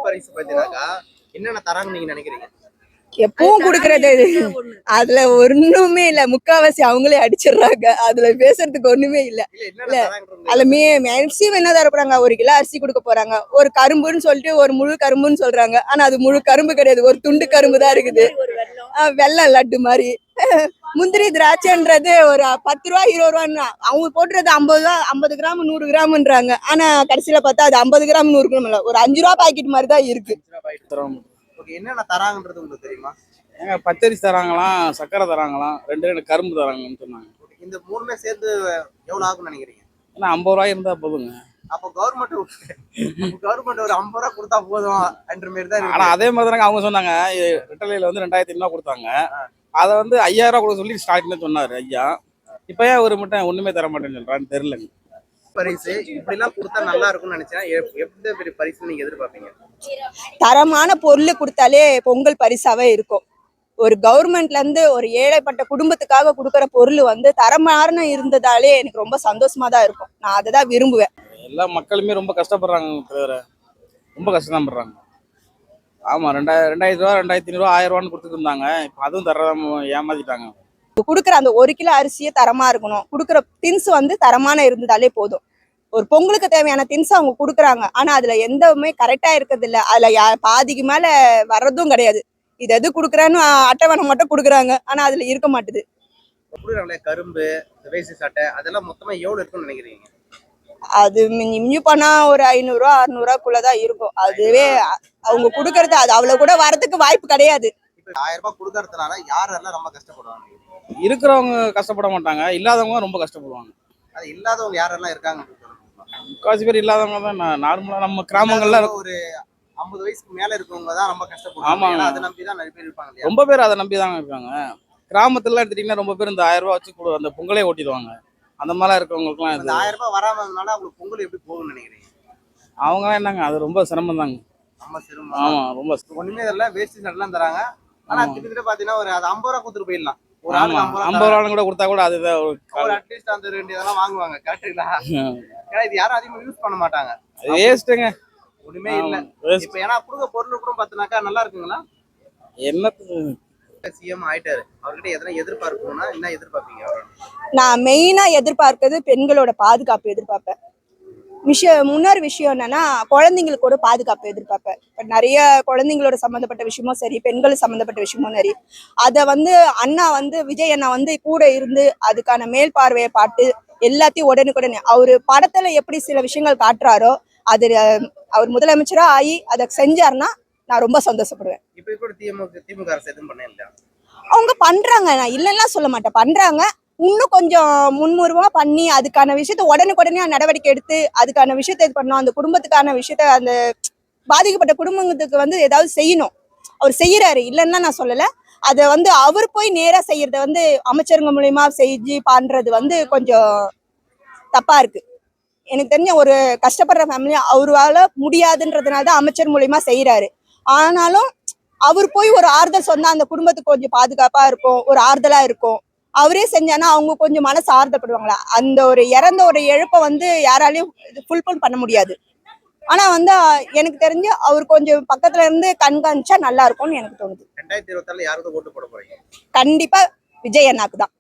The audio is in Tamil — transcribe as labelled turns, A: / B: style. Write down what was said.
A: பரிசு பார்த்தீங்கன்னாக்கா என்னென்ன தராங்கன்னு நீங்க நினைக்கிறீங்க?
B: எப்பவும் குடுக்கறது அதுல ஒண்ணுமே இல்ல. முக்காவாசி அவங்களே அடிச்சிடுறாங்க. அதுல பேசுறதுக்கு ஒண்ணுமே இல்ல. இல்ல அதுல மேக்சிமம் என்ன தர போறாங்க? 1 கிலோ அரிசி கொடுக்க போறாங்க. ஒரு கரும்புன்னு சொல்லிட்டு ஒரு முழு கரும்புன்னு சொல்றாங்க. ஆனா அது முழு கரும்பு கிடையாது. ஒரு துண்டு கரும்பு தான் இருக்குது. வெள்ளம் லட்டு மாதிரி. முந்திரி திராட்சைன்றது ஒரு 10 ரூபா 20 ரூபான்னு அவங்க போட்டுறது 50 ரூபா 50 கிராம் 100 கிராம்ன்றாங்க. ஆனா கடைசியில பார்த்தா அது 50 கிராம் 100 கிராம் இல்ல, ஒரு 5 ரூபா பாக்கெட் மாதிரி தான் இருக்கு.
A: என்னென்ன தராங்கன்றது உங்களுக்கு தெரியுமா?
C: பச்சரிசி தராங்களாம், சக்கரை தராங்களாம், 2 கரும்பு தராங்கன்னு சொன்னாங்க.
A: இந்த மூணுமே சேர்த்து எவ்வளவு ஆகும்னு நினைக்கிறீங்க?
C: ஏன்னா 50 ரூபாய் இருந்தா போதுங்க.
A: அப்ப கவர்மெண்ட் ஒரு 50 ரூபா கொடுத்தா போதும் என்ற மாதிரி தான்.
C: ஆனா அதே மாதிரி தானங்க அவங்க சொன்னாங்க. ரெட்டலையில வந்து 2500 கொடுத்தாங்க. அதை வந்து 5000 ரூபா கொடுக்க சொல்லி ஸ்டார்டிங்ல சொன்னாரு ஐயா. இப்ப ஏன் ஒரு மட்டும் ஒண்ணுமே தர மாட்டேன்னு சொல்றான்னு தெரியலங்க.
A: பரிசு இப்படி எல்லாம் கொடுத்தா நல்லா இருக்கும்னு நினைச்சா எந்த பெரிய பரிசு நீங்க எதிர்பார்ப்பீங்க?
B: தரமான பொருள் கொடுத்தாலே பொங்கல் பரிசாவே இருக்கும். ஒரு கவர்மெண்ட்ல இருந்து ஒரு ஏழைப்பட்ட குடும்பத்துக்காக கொடுக்கற பொருள் வந்து தரமான இருந்ததாலே எனக்கு ரொம்ப சந்தோஷமா தான் இருக்கும். நான் அதை தான் விரும்புவேன்.
C: எல்லா மக்களுமே ரொம்ப கஷ்டப்படுறாங்க. ரொம்ப கஷ்டம் படுறாங்க. ஆமா, 2000 ரூபா 2500 ரூபா 1000 ரூபான்னு கொடுத்துட்டு இருந்தாங்க. இப்போ அதுவும் தர ஏமாத்திட்டாங்க.
B: கொடுக்குற அந்த 1 கிலோ அரிசியே தரமா இருக்கணும். கொடுக்குற திங்ஸ் வந்து தரமான இருந்ததாலே போதும். ஒரு பொங்கலுக்கு தேவையான திங்ஸ் அவங்க கொடுக்குறாங்க. ஆனா அதுல எந்தவுமே கரெக்டா இருக்கிறது இல்ல. அதுல பாதிக்கு மேல வர்றதும் கிடையாது. இது எது கொடுக்குறான்னு அட்டவணை மட்டும் கொடுக்குறாங்க. ஆனா அதுல இருக்க மாட்டுது.
A: கரும்பு, வேஷ்டி சட்டை அதெல்லாம் மொத்தமா எவ்வளவு இருக்குன்னு நினைக்கிறீங்க?
B: அது மிஞ்சி பண்ணா ஒரு 500 ரூபா 600 ரூபாக்குள்ளதான் இருக்கும். அதுவே அவங்க கொடுக்கறது அது அவ்வளவு கூட வரதுக்கு வாய்ப்பு கிடையாது.
A: 1000 ரூபாய் கொடுக்கறதுனால யாரெல்லாம் ரொம்ப கஷ்டப்படுவாங்க?
C: இருக்கிறவங்க கஷ்டப்பட மாட்டாங்க, இல்லாதவங்க ரொம்ப கஷ்டப்படுவாங்க.
A: அது இல்லாதவங்க யாரெல்லாம் இருக்காங்க?
C: முக்காசி பேர் இல்லாதவங்க தான். நார்மலா நம்ம கிராமங்கள்ல
A: ஒரு 50 வயசுக்கு மேல இருக்கவங்க தான் ரொம்ப கஷ்டப்படுவாங்க.
C: ஆமாங்க,
A: அதை நம்பிதான் நிறைய பேர் இருப்பாங்க.
C: ரொம்ப பேர் அதை நம்பிதாங்க இருக்காங்க. கிராமத்துல எடுத்துட்டீங்கன்னா ரொம்ப பேர் இந்த 1000 ரூபாய் வச்சு அந்த பொங்கலே ஓட்டிடுவாங்க. அந்த மாதிரிலாம் இருக்கவங்களுக்குலாம்
A: இந்த 1000 ரூபாய் வராமனால அவங்களுக்கு பொங்கல் எப்படி போகும்னு நினைக்கிறீங்க?
C: அவங்க என்னங்க, அது ரொம்ப சிரமம் தாங்க.
A: ரொம்ப சிரமம்.
C: ஆமா, ரொம்ப
A: ஒண்ணுமே தெரியல. வேஷ்டி சட்டெல்லாம் தராங்க. ஆனா கிட்டத்தட்ட பாத்தீங்கன்னா ஒரு 50 ரூபாய் கொடுத்துட்டு போயிடலாம். ஒரு ஆளுக்கு
C: 50 ரூபாய் கூட கொடுத்தா கூட அதுதான்
A: அட்லீஸ்ட் அந்த 2 இதெல்லாம் வாங்குவாங்க. கரெக்டுங்களா? ஏன்னா இது யாரும் அதிகமா யூஸ் பண்ண மாட்டாங்க.
C: வேஸ்ட்டுங்க,
A: ஒண்ணுமே இல்ல. இப்ப ஏன்னா கொடுக்க பொருள் கூட பாத்தீங்கன்னாக்கா நல்லா இருக்குங்களா?
C: என்ன
B: சிஎம் ஆயிட்டாரு, அவர்கிட்ட எதனா எதிர்பார்க்கணும்னா என்ன எதிர்பார்ப்பீங்க? நான் மெயினா எதிர்பார்க்கிறது பெண்களோட பாதுகாப்பு எதிர்பார்ப்பேன். முன்னொரு விஷயம் என்னன்னா குழந்தைங்களுக்கு ஒரு பாதுகாப்பு எதிர்பார்ப்பேன். நிறைய குழந்தைங்களோட சம்மந்தப்பட்ட விஷயமும் சரி, பெண்கள் சம்மந்தப்பட்ட விஷயமும் சரி, அதை வந்து அண்ணா வந்து விஜய் அண்ணா வந்து கூட இருந்து அதுக்கான மேல் பார்வையை பார்த்து எல்லாத்தையும் உடனுக்குடனே அவரு படத்துல எப்படி சில விஷயங்கள் காட்டுறாரோ அது அவர் முதலமைச்சரா ஆகி அதை செஞ்சாருன்னா நான் ரொம்ப சந்தோஷப்படுவேன்.
A: இப்ப கூட திமுக அரசு எதுவும் பண்ண இல்ல.
B: அவங்க பண்றாங்க, நான் இல்லைன்னா சொல்ல மாட்டேன், பண்றாங்க. இன்னும் கொஞ்சம் முன்முருவா பண்ணி அதுக்கான விஷயத்த உடனுக்குடனே நடவடிக்கை எடுத்து அதுக்கான விஷயத்த இது பண்ணணும். அந்த குடும்பத்துக்கான விஷயத்த அந்த பாதிக்கப்பட்ட குடும்பத்துக்கு வந்து ஏதாவது செய்யணும். அவர் செய்யறாரு, இல்லைன்னா நான் சொல்லல. அதை வந்து அவர் போய் நேரா செய்யறத வந்து அமைச்சருங்க மூலியமா செஞ்சு பண்றது வந்து கொஞ்சம் தப்பா இருக்கு. எனக்கு தெரிஞ்ச ஒரு கஷ்டப்படுற ஃபேமிலி அவரால முடியாதுன்றதுனால தான் அமைச்சர் மூலியமா செய்யறாரு. ஆனாலும் அவர் போய் ஒரு ஆறுதல் சொன்னா அந்த குடும்பத்துக்கு கொஞ்சம் பாதுகாப்பா இருக்கும், ஒரு ஆறுதலா இருக்கும். அவரே செஞ்சானா அவங்க கொஞ்சம் மனசு ஆறுதப்படுவாங்களா. அந்த ஒரு இறந்த ஒரு இழப்பை வந்து யாராலையும் ஃபுல்ஃபில் பண்ண முடியாது. ஆனா வந்து எனக்கு தெரிஞ்சு அவர் கொஞ்சம் பக்கத்துல இருந்து கண்காணிச்சா நல்லா இருக்கும்னு எனக்கு தோணுது.
A: 2024 யாருக்கு ஓட்டு போட போறீங்க?
B: கண்டிப்பா விஜய் அண்ணாக்கு தான்.